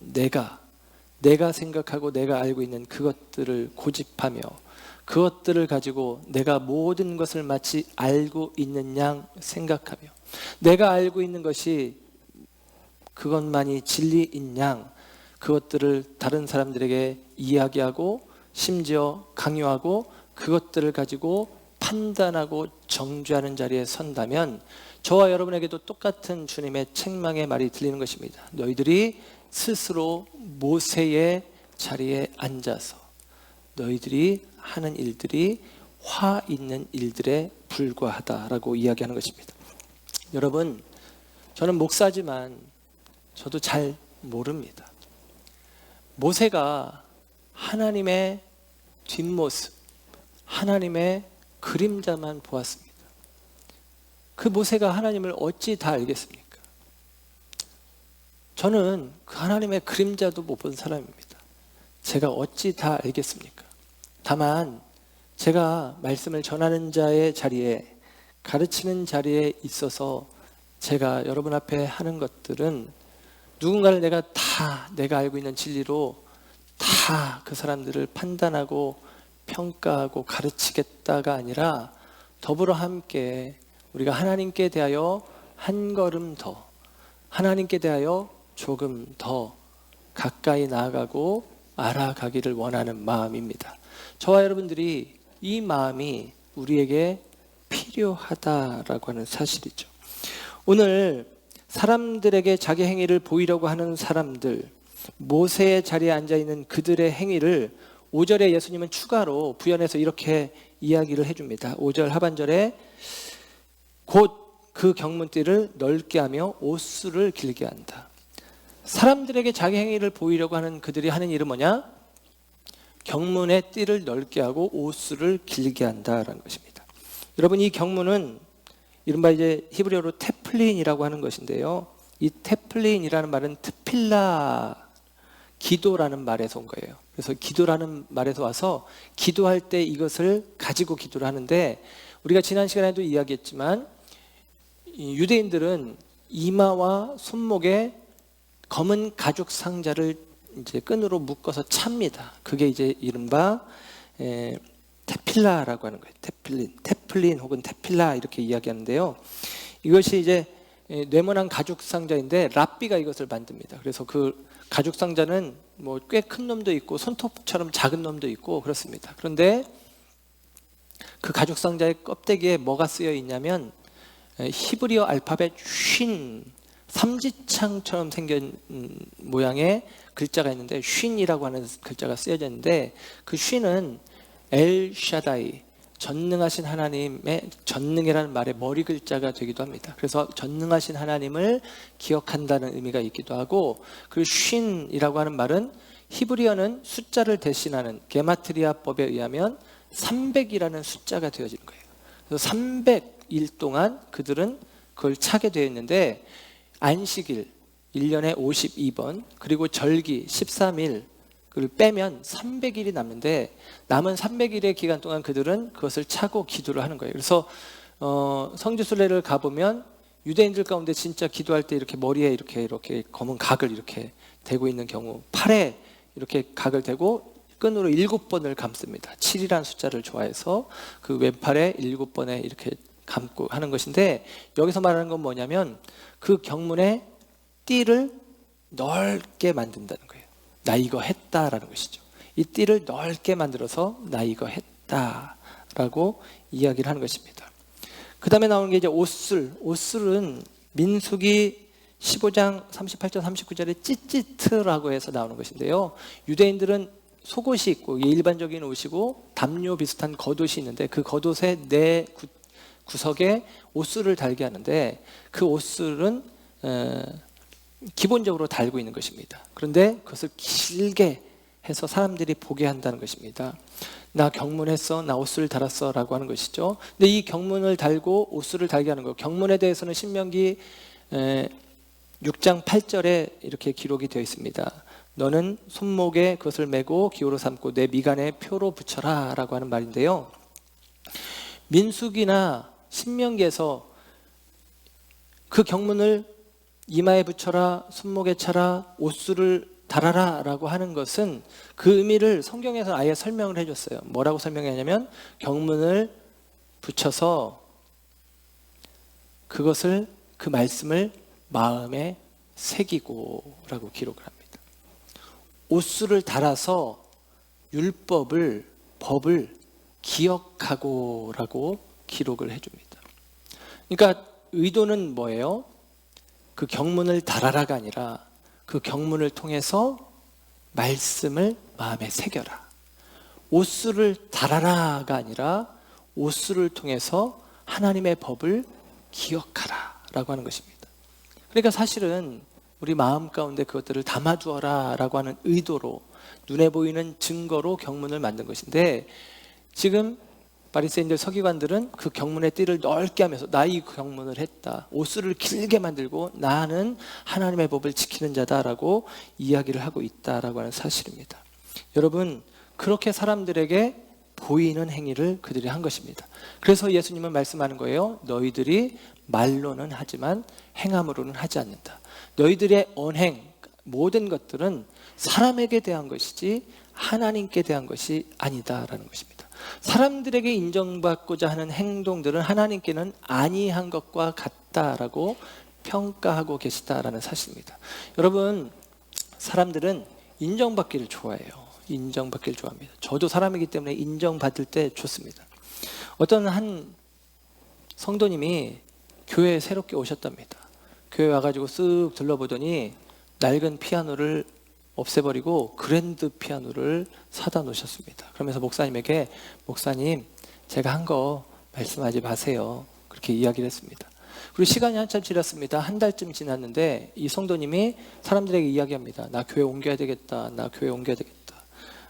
내가 생각하고 내가 알고 있는 그것들을 고집하며 그것들을 가지고 내가 모든 것을 마치 알고 있는 양 생각하며 내가 알고 있는 것이 그것만이 진리인 양 그것들을 다른 사람들에게 이야기하고 심지어 강요하고 그것들을 가지고 판단하고 정죄하는 자리에 선다면 저와 여러분에게도 똑같은 주님의 책망의 말이 들리는 것입니다. 너희들이 스스로 모세의 자리에 앉아서 너희들이 하는 일들이 화 있는 일들에 불과하다라고 이야기하는 것입니다. 여러분, 저는 목사지만 저도 잘 모릅니다. 모세가 하나님의 뒷모습, 하나님의 그림자만 보았습니다. 그 모세가 하나님을 어찌 다 알겠습니까? 저는 그 하나님의 그림자도 못 본 사람입니다. 제가 어찌 다 알겠습니까? 다만 제가 말씀을 전하는 자의 자리에 가르치는 자리에 있어서 제가 여러분 앞에 하는 것들은 누군가를 내가 알고 있는 진리로 다 그 사람들을 판단하고 평가하고 가르치겠다가 아니라 더불어 함께 우리가 하나님께 대하여 한 걸음 더 하나님께 대하여 조금 더 가까이 나아가고 알아가기를 원하는 마음입니다. 저와 여러분들이 이 마음이 우리에게 필요하다라고 하는 사실이죠. 오늘 사람들에게 자기 행위를 보이려고 하는 사람들, 모세의 자리에 앉아있는 그들의 행위를 5절에 예수님은 추가로 부연해서 이렇게 이야기를 해줍니다. 5절 하반절에 곧 그 경문띠를 넓게 하며 옷수를 길게 한다. 사람들에게 자기 행위를 보이려고 하는 그들이 하는 일은 뭐냐? 경문의 띠를 넓게 하고 옷수를 길게 한다라는 것입니다. 여러분, 이 경문은 이른바 이제 히브리어로 테플린이라고 하는 것인데요. 이 테플린이라는 말은 트필라, 기도라는 말에서 온 거예요. 그래서 기도라는 말에서 와서 기도할 때 이것을 가지고 기도를 하는데 우리가 지난 시간에도 이야기했지만 유대인들은 이마와 손목에 검은 가죽 상자를 이제 끈으로 묶어서 찹니다. 그게 이제 이른바 테필라라고 하는 거예요. 테플린 혹은 테필라 이렇게 이야기하는데요. 이것이 이제 네모난 가죽 상자인데 랍비가 이것을 만듭니다. 그래서 그 가죽 상자는 뭐 꽤 큰 놈도 있고 손톱처럼 작은 놈도 있고 그렇습니다. 그런데 그 가죽 상자의 껍데기에 뭐가 쓰여 있냐면 히브리어 알파벳 쉰, 삼지창처럼 생긴 모양의 글자가 있는데 쉰이라고 하는 글자가 쓰여져 있는데 그 쉰은 엘 샤다이, 전능하신 하나님의 전능이라는 말의 머리 글자가 되기도 합니다. 그래서 전능하신 하나님을 기억한다는 의미가 있기도 하고, 그 쉰이라고 하는 말은 히브리어는 숫자를 대신하는 게마트리아법에 의하면 300이라는 숫자가 되어지는 거예요. 그래서 300일 동안 그들은 그걸 차게 되어 있는데, 안식일 1년에 52번 그리고 절기 13일 그걸 빼면 300일이 남는데, 남은 300일의 기간 동안 그들은 그것을 차고 기도를 하는 거예요. 그래서 성지순례를 가보면 유대인들 가운데 진짜 기도할 때 이렇게 머리에 이렇게 검은 각을 이렇게 대고 있는 경우, 팔에 이렇게 각을 대고 끈으로 7번을 감습니다. 7이라는 숫자를 좋아해서 그 왼팔에 7번에 이렇게 감고 하는 것인데, 여기서 말하는 건 뭐냐면 그 경문의 띠를 넓게 만든다는 거예요. 나 이거 했다라는 것이죠. 이 띠를 넓게 만들어서 나 이거 했다라고 이야기를 하는 것입니다. 그 다음에 나오는 게 이제 옷술. 옷술은 민수기 15장 38절 39절에 찌찌트라고 해서 나오는 것인데요. 유대인들은 속옷이 있고 일반적인 옷이고 담요 비슷한 겉옷이 있는데, 그 겉옷의 네 구석에 옷술을 달게 하는데, 그 옷술은 기본적으로 달고 있는 것입니다. 그런데 그것을 길게 해서 사람들이 보게 한다는 것입니다. 나 경문했어, 나 옷을 달았어 라고 하는 것이죠. 근데 이 경문을 달고 옷술을 달게 하는 거, 경문에 대해서는 신명기 6장 8절에 이렇게 기록이 되어 있습니다. 너는 손목에 그것을 메고 기호로 삼고 내 미간에 표로 붙여라 라고 하는 말인데요. 민수기나 신명기에서 그 경문을 이마에 붙여라, 손목에 차라, 옷술을 달아라 라고 하는 것은 그 의미를 성경에서 아예 설명을 해줬어요. 뭐라고 설명하냐면 경문을 붙여서 그것을, 그 말씀을 마음에 새기고 라고 기록을 합니다. 옷술을 달아서 율법을, 법을 기억하고 라고 기록을 해줍니다. 그러니까 의도는 뭐예요? 그 경문을 달아라가 아니라 그 경문을 통해서 말씀을 마음에 새겨라. 옷술을 달아라가 아니라 옷술을 통해서 하나님의 법을 기억하라 라고 하는 것입니다. 그러니까 사실은 우리 마음 가운데 그것들을 담아두어라 라고 하는 의도로, 눈에 보이는 증거로 경문을 만든 것인데, 지금 바리새인들, 서기관들은 그 경문의 띠를 넓게 하면서 나 이 경문을 했다, 옷술을 길게 만들고 나는 하나님의 법을 지키는 자다라고 이야기를 하고 있다라고 하는 사실입니다. 여러분, 그렇게 사람들에게 보이는 행위를 그들이 한 것입니다. 그래서 예수님은 말씀하는 거예요. 너희들이 말로는 하지만 행함으로는 하지 않는다. 너희들의 언행, 모든 것들은 사람에게 대한 것이지 하나님께 대한 것이 아니다라는 것입니다. 사람들에게 인정받고자 하는 행동들은 하나님께는 아니한 것과 같다라고 평가하고 계시다라는 사실입니다. 여러분, 사람들은 인정받기를 좋아해요. 인정받기를 좋아합니다. 저도 사람이기 때문에 인정받을 때 좋습니다. 어떤 한 성도님이 교회에 새롭게 오셨답니다. 교회 와가지고 쓱 둘러보더니 낡은 피아노를 없애버리고 그랜드 피아노를 사다 놓으셨습니다. 그러면서 목사님에게, 목사님, 제가 한 거 말씀하지 마세요, 그렇게 이야기를 했습니다. 그리고 시간이 한참 지났습니다. 한 달쯤 지났는데 이 성도님이 사람들에게 이야기합니다. 나 교회 옮겨야 되겠다, 나 교회 옮겨야 되겠다.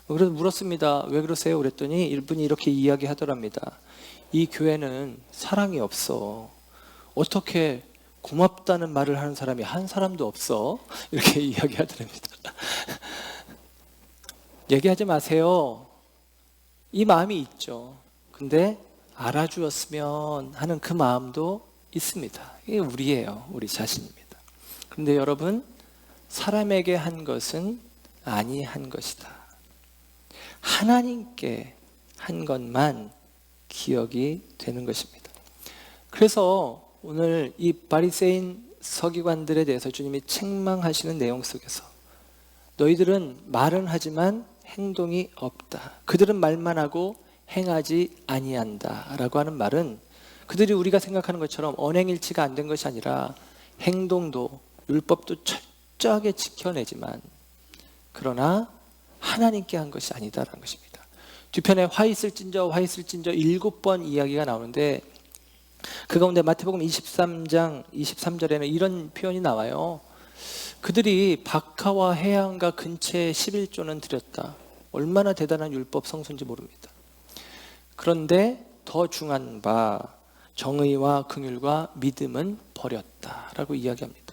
그래서 물었습니다. 왜 그러세요? 그랬더니 이분이 이렇게 이야기하더랍니다. 이 교회는 사랑이 없어. 어떻게 고맙다는 말을 하는 사람이 한 사람도 없어? 이렇게 이야기하더랍니다. 얘기하지 마세요. 이 마음이 있죠. 근데 알아주었으면 하는 그 마음도 있습니다. 이게 우리예요. 우리 자신입니다. 그런데 여러분, 사람에게 한 것은 아니한 것이다. 하나님께 한 것만 기억이 되는 것입니다. 그래서 오늘 이 바리새인 서기관들에 대해서 주님이 책망하시는 내용 속에서 너희들은 말은 하지만 행동이 없다. 그들은 말만 하고 행하지 아니한다 라고 하는 말은 그들이 우리가 생각하는 것처럼 언행일치가 안 된 것이 아니라 행동도 율법도 철저하게 지켜내지만 그러나 하나님께 한 것이 아니다라는 것입니다. 뒤편에 화 있을진저 7번 이야기가 나오는데 그 가운데 마태복음 23장 23절에는 이런 표현이 나와요. 그들이 박하와 해안가 근처에 11조는 드렸다. 얼마나 대단한 율법 성수인지 모릅니다. 그런데 더 중요한 바 정의와 긍휼과 믿음은 버렸다라고 이야기합니다.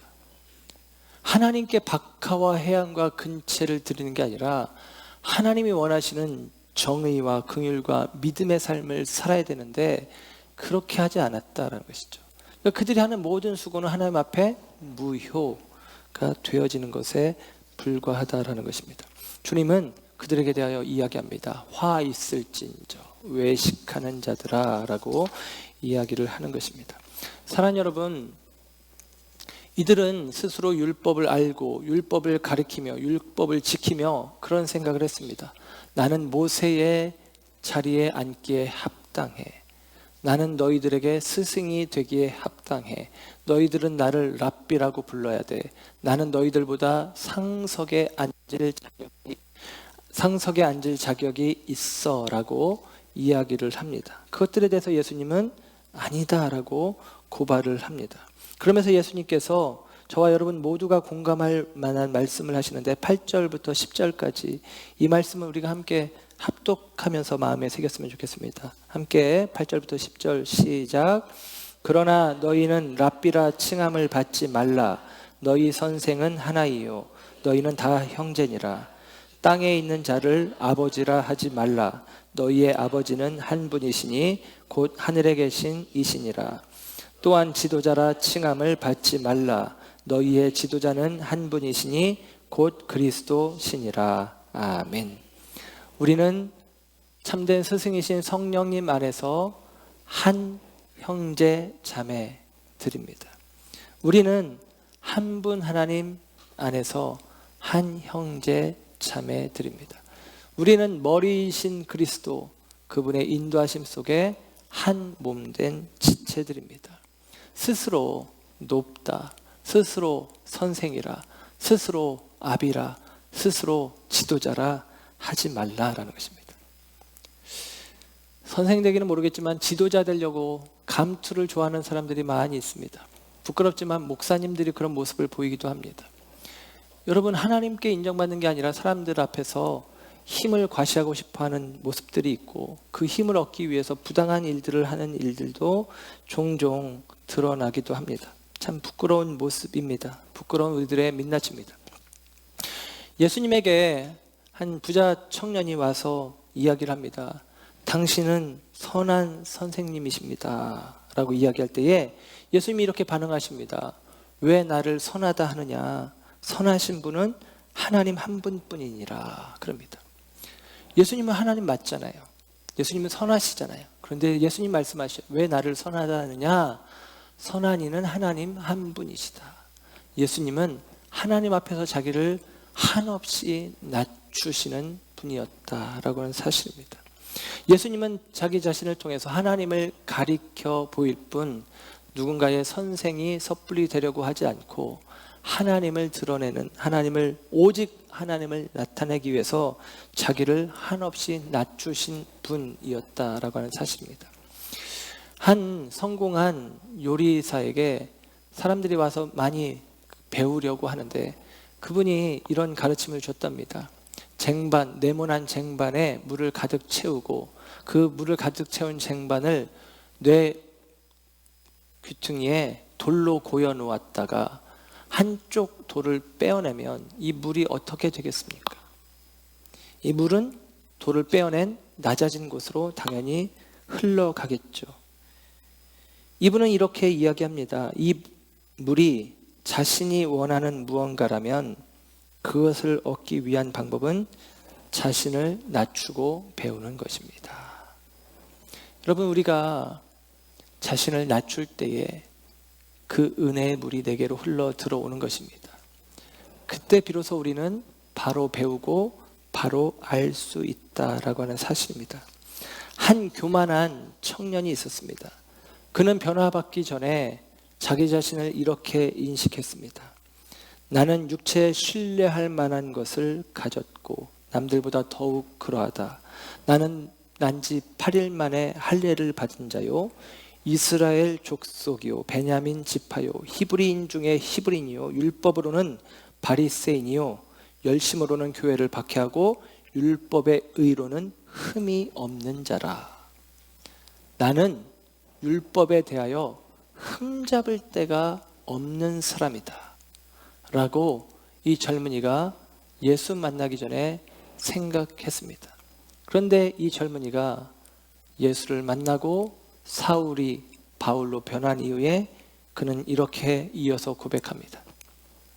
하나님께 박하와 해안과 근처를 드리는 게 아니라 하나님이 원하시는 정의와 긍휼과 믿음의 삶을 살아야 되는데 그렇게 하지 않았다라는 것이죠. 그러니까 그들이 하는 모든 수고는 하나님 앞에 무효가 되어지는 것에 불과하다라는 것입니다. 주님은 그들에게 대하여 이야기합니다. 화 있을진저 외식하는 자들아 라고 이야기를 하는 것입니다. 사랑하는 여러분, 이들은 스스로 율법을 알고 율법을 가리키며 율법을 지키며 그런 생각을 했습니다. 나는 모세의 자리에 앉기에 합당해. 나는 너희들에게 스승이 되기에 합당해. 너희들은 나를 랍비라고 불러야 돼. 나는 너희들보다 상석에 앉을 자격이 있어 라고 이야기를 합니다. 그것들에 대해서 예수님은 아니다라고 고발을 합니다. 그러면서 예수님께서 저와 여러분 모두가 공감할 만한 말씀을 하시는데 8절부터 10절까지 이 말씀을 우리가 함께 합독하면서 마음에 새겼으면 좋겠습니다. 함께 8절부터 10절 시작. 그러나 너희는 랍비라 칭함을 받지 말라. 너희 선생은 하나이요 너희는 다 형제니라. 땅에 있는 자를 아버지라 하지 말라. 너희의 아버지는 한 분이시니 곧 하늘에 계신 이시니라. 또한 지도자라 칭함을 받지 말라. 너희의 지도자는 한 분이시니 곧 그리스도시니라. 아멘. 우리는 참된 스승이신 성령님 안에서 한 형제 자매들입니다. 우리는 한 분 하나님 안에서 한 형제 자매들입니다. 우리는 머리이신 그리스도 그분의 인도하심 속에 한 몸된 지체들입니다. 스스로 높다, 스스로 선생이라, 스스로 아비라, 스스로 지도자라 하지 말라라는 것입니다. 선생 되기는 모르겠지만 지도자 되려고 감투를 좋아하는 사람들이 많이 있습니다. 부끄럽지만 목사님들이 그런 모습을 보이기도 합니다. 여러분, 하나님께 인정받는 게 아니라 사람들 앞에서 힘을 과시하고 싶어하는 모습들이 있고 그 힘을 얻기 위해서 부당한 일들을 하는 일들도 종종 드러나기도 합니다. 참 부끄러운 모습입니다. 부끄러운 우리들의 민낯입니다. 예수님에게 한 부자 청년이 와서 이야기를 합니다. 당신은 선한 선생님이십니다 라고 이야기할 때에 예수님이 이렇게 반응하십니다. 왜 나를 선하다 하느냐? 선하신 분은 하나님 한 분뿐이니라 그럽니다. 예수님은 하나님 맞잖아요. 예수님은 선하시잖아요. 그런데 예수님 말씀하셔요. 왜 나를 선하다 하느냐? 선한 이는 하나님 한 분이시다. 예수님은 하나님 앞에서 자기를 한없이 낮추시는 분이었다라고 하는 사실입니다. 예수님은 자기 자신을 통해서 하나님을 가리켜 보일 뿐 누군가의 선생이 섣불리 되려고 하지 않고 하나님을 드러내는 오직 하나님을 나타내기 위해서 자기를 한없이 낮추신 분이었다라고 하는 사실입니다. 한 성공한 요리사에게 사람들이 와서 많이 배우려고 하는데 그분이 이런 가르침을 줬답니다. 네모난 쟁반에 물을 가득 채우고 그 물을 가득 채운 쟁반을 뇌 귀퉁이에 돌로 고여 놓았다가 한쪽 돌을 빼어내면 이 물이 어떻게 되겠습니까? 이 물은 돌을 빼어낸 낮아진 곳으로 당연히 흘러가겠죠. 이분은 이렇게 이야기합니다. 이 물이 자신이 원하는 무언가라면 그것을 얻기 위한 방법은 자신을 낮추고 배우는 것입니다. 여러분, 우리가 자신을 낮출 때에 그 은혜의 물이 내게로 흘러 들어오는 것입니다. 그때 비로소 우리는 바로 배우고 바로 알 수 있다라고 하는 사실입니다. 한 교만한 청년이 있었습니다. 그는 변화받기 전에 자기 자신을 이렇게 인식했습니다. 나는 육체에 신뢰할 만한 것을 가졌고 남들보다 더욱 그러하다. 나는 난지 8일 만에 할례를 받은 자요, 이스라엘 족속이요, 베냐민 지파요, 히브리인 중에 히브리인이요, 율법으로는 바리새인이요, 열심으로는 교회를 박해하고 율법의 의로는 흠이 없는 자라. 나는 율법에 대하여 흠잡을 데가 없는 사람이다 라고 이 젊은이가 예수 만나기 전에 생각했습니다. 그런데 이 젊은이가 예수를 만나고 사울이 바울로 변한 이후에 그는 이렇게 이어서 고백합니다.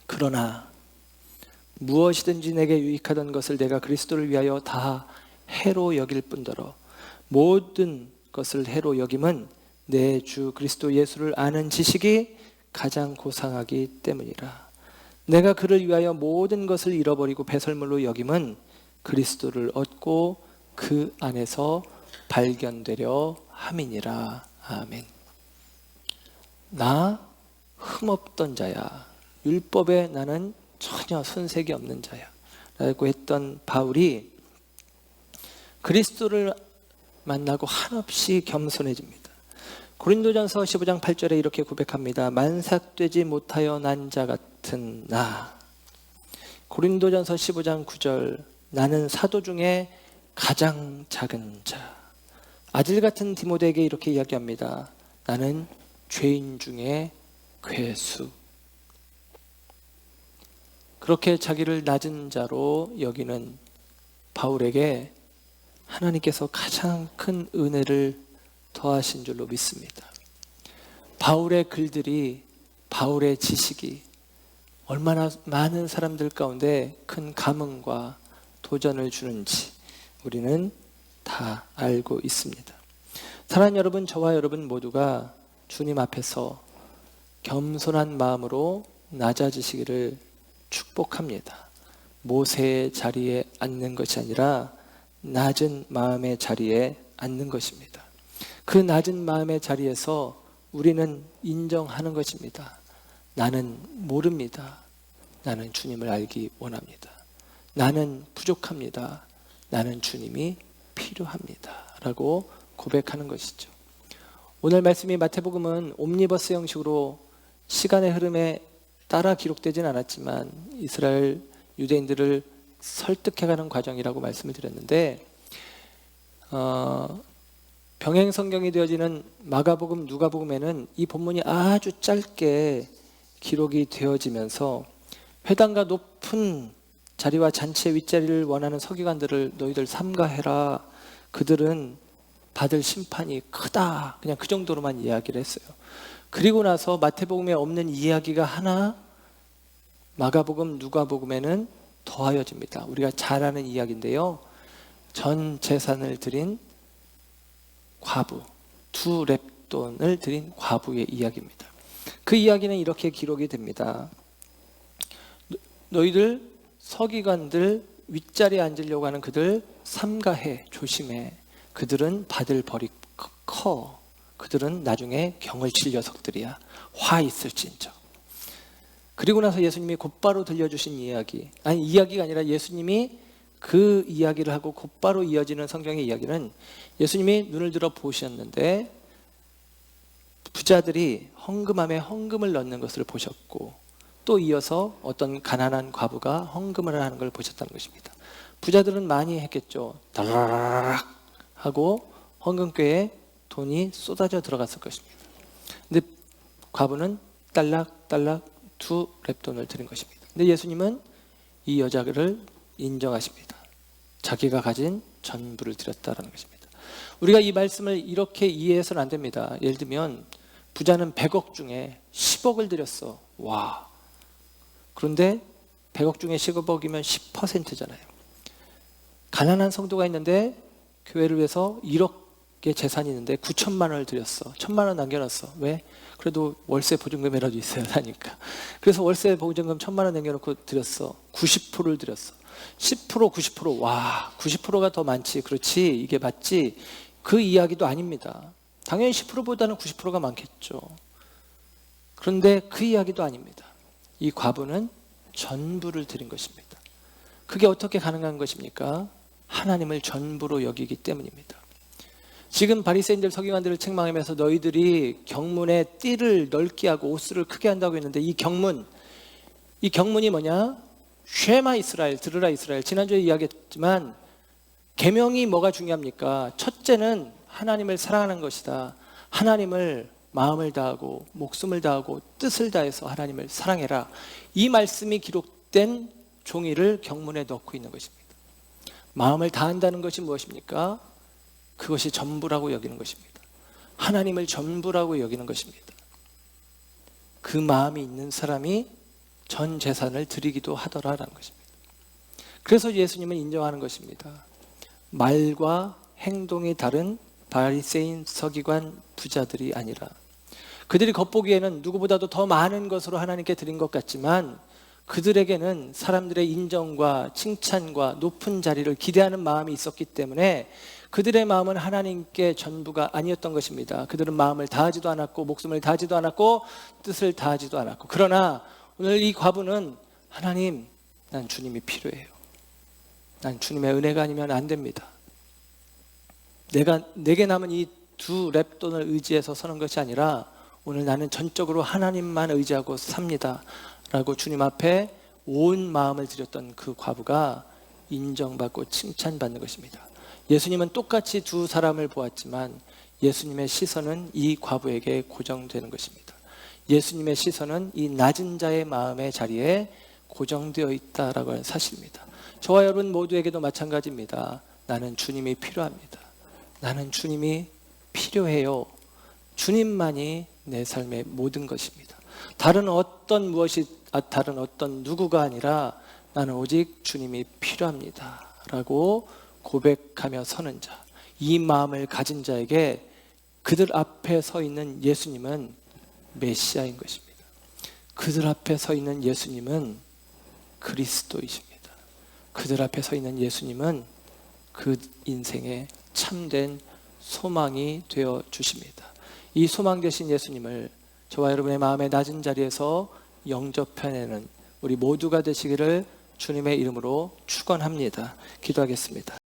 그러나 무엇이든지 내게 유익하던 것을 내가 그리스도를 위하여 다 해로 여길 뿐더러 모든 것을 해로 여김은 내 주 그리스도 예수를 아는 지식이 가장 고상하기 때문이라. 내가 그를 위하여 모든 것을 잃어버리고 배설물로 여김은 그리스도를 얻고 그 안에서 발견되려 함이니라. 아멘. 나 흠없던 자야. 율법에 나는 전혀 손색이 없는 자야 라고 했던 바울이 그리스도를 만나고 한없이 겸손해집니다. 고린도전서 15장 8절에 이렇게 고백합니다. 만삭되지 못하여 난 자 같은 나. 고린도전서 15장 9절, 나는 사도 중에 가장 작은 자. 아들 같은 디모데에게 이렇게 이야기합니다. 나는 죄인 중에 괴수. 그렇게 자기를 낮은 자로 여기는 바울에게 하나님께서 가장 큰 은혜를 더하신 줄로 믿습니다. 바울의 글들이, 바울의 지식이 얼마나 많은 사람들 가운데 큰 감흥과 도전을 주는지 우리는 다 알고 있습니다. 사랑하는 여러분, 저와 여러분 모두가 주님 앞에서 겸손한 마음으로 낮아지시기를 축복합니다. 모세의 자리에 앉는 것이 아니라 낮은 마음의 자리에 앉는 것입니다. 그 낮은 마음의 자리에서 우리는 인정하는 것입니다. 나는 모릅니다. 나는 주님을 알기 원합니다. 나는 부족합니다. 나는 주님이 필요합니다. 라고 고백하는 것이죠. 오늘 말씀이 마태복음은 옴니버스 형식으로 시간의 흐름에 따라 기록되진 않았지만 이스라엘 유대인들을 설득해가는 과정이라고 말씀을 드렸는데 병행 성경이 되어지는 마가복음, 누가복음에는 이 본문이 아주 짧게 기록이 되어지면서 회당과 높은 자리와 잔치의 윗자리를 원하는 서기관들을 너희들 삼가해라. 그들은 받을 심판이 크다. 그냥 그 정도로만 이야기를 했어요. 그리고 나서 마태복음에 없는 이야기가 하나 마가복음, 누가복음에는 더하여집니다. 우리가 잘 아는 이야기인데요. 전 재산을 드린 과부, 2렙돈을 드린 과부의 이야기입니다. 그 이야기는 이렇게 기록이 됩니다. 너희들 서기관들 윗자리에 앉으려고 하는 그들 삼가해, 조심해. 그들은 받을 벌이 커. 그들은 나중에 경을 칠 녀석들이야. 화 있을진저. 그리고 나서 예수님이 곧바로 들려주신 이야기, 아니 이야기가 아니라 예수님이 그 이야기를 하고 곧바로 이어지는 성경의 이야기는 예수님이 눈을 들어 보셨는데 부자들이 헌금함에 헌금을 넣는 것을 보셨고 또 이어서 어떤 가난한 과부가 헌금을 하는 걸 보셨다는 것입니다. 부자들은 많이 했겠죠. 다라락 하고 헌금궤에 돈이 쏟아져 들어갔을 것입니다. 근데 과부는 딸락딸락 2렙돈을 드린 것입니다. 근데 예수님은 이 여자를 인정하십니다. 자기가 가진 전부를 드렸다라는 것입니다. 우리가 이 말씀을 이렇게 이해해서는 안 됩니다. 예를 들면 부자는 100억 중에 10억을 드렸어. 와. 그런데 100억 중에 10억이면 10%잖아요. 가난한 성도가 있는데 교회를 위해서 1억 재산이 있는데 9천만 원을 드렸어. 1,000만 원 남겨놨어. 왜? 그래도 월세 보증금이라도 있어야 하니까. 그래서 월세 보증금 1,000만 원 남겨놓고 드렸어. 90%를 드렸어. 10%, 90%. 와, 90%가 더 많지. 그렇지. 이게 맞지. 그 이야기도 아닙니다. 당연히 10%보다는 90%가 많겠죠. 그런데 그 이야기도 아닙니다. 이 과부는 전부를 드린 것입니다. 그게 어떻게 가능한 것입니까? 하나님을 전부로 여기기 때문입니다. 지금 바리새인들 서기관들을 책망하면서 너희들이 경문에 띠를 넓게 하고 옷을 크게 한다고 했는데 이 경문이 뭐냐? 쉐마 이스라엘, 들으라 이스라엘. 지난주에 이야기했지만 계명이 뭐가 중요합니까? 첫째는 하나님을 사랑하는 것이다. 하나님을 마음을 다하고 목숨을 다하고 뜻을 다해서 하나님을 사랑해라. 이 말씀이 기록된 종이를 경문에 넣고 있는 것입니다. 마음을 다한다는 것이 무엇입니까? 그것이 전부라고 여기는 것입니다. 하나님을 전부라고 여기는 것입니다. 그 마음이 있는 사람이 전 재산을 드리기도 하더라라는 것입니다. 그래서 예수님은 인정하는 것입니다. 말과 행동이 다른 바리새인 서기관 부자들이 아니라 그들이 겉보기에는 누구보다도 더 많은 것으로 하나님께 드린 것 같지만 그들에게는 사람들의 인정과 칭찬과 높은 자리를 기대하는 마음이 있었기 때문에 그들의 마음은 하나님께 전부가 아니었던 것입니다. 그들은 마음을 다하지도 않았고 목숨을 다하지도 않았고 뜻을 다하지도 않았고 그러나 오늘 이 과부는 하나님, 난 주님이 필요해요. 난 주님의 은혜가 아니면 안 됩니다. 내게 남은 이 두 랩돈을 의지해서 서는 것이 아니라 오늘 나는 전적으로 하나님만 의지하고 삽니다 라고 주님 앞에 온 마음을 드렸던 그 과부가 인정받고 칭찬받는 것입니다. 예수님은 똑같이 두 사람을 보았지만 예수님의 시선은 이 과부에게 고정되는 것입니다. 예수님의 시선은 이 낮은 자의 마음의 자리에 고정되어 있다라고 하는 사실입니다. 저와 여러분 모두에게도 마찬가지입니다. 나는 주님이 필요합니다. 나는 주님이 필요해요. 주님만이 내 삶의 모든 것입니다. 다른 어떤 누구가 아니라 나는 오직 주님이 필요합니다 라고 고백하며 서는 자, 이 마음을 가진 자에게 그들 앞에 서 있는 예수님은 메시아인 것입니다. 그들 앞에 서 있는 예수님은 그리스도이십니다. 그들 앞에 서 있는 예수님은 그 인생의 참된 소망이 되어 주십니다. 이 소망 되신 예수님을 저와 여러분의 마음의 낮은 자리에서 영접해내는 우리 모두가 되시기를 주님의 이름으로 축원합니다. 기도하겠습니다.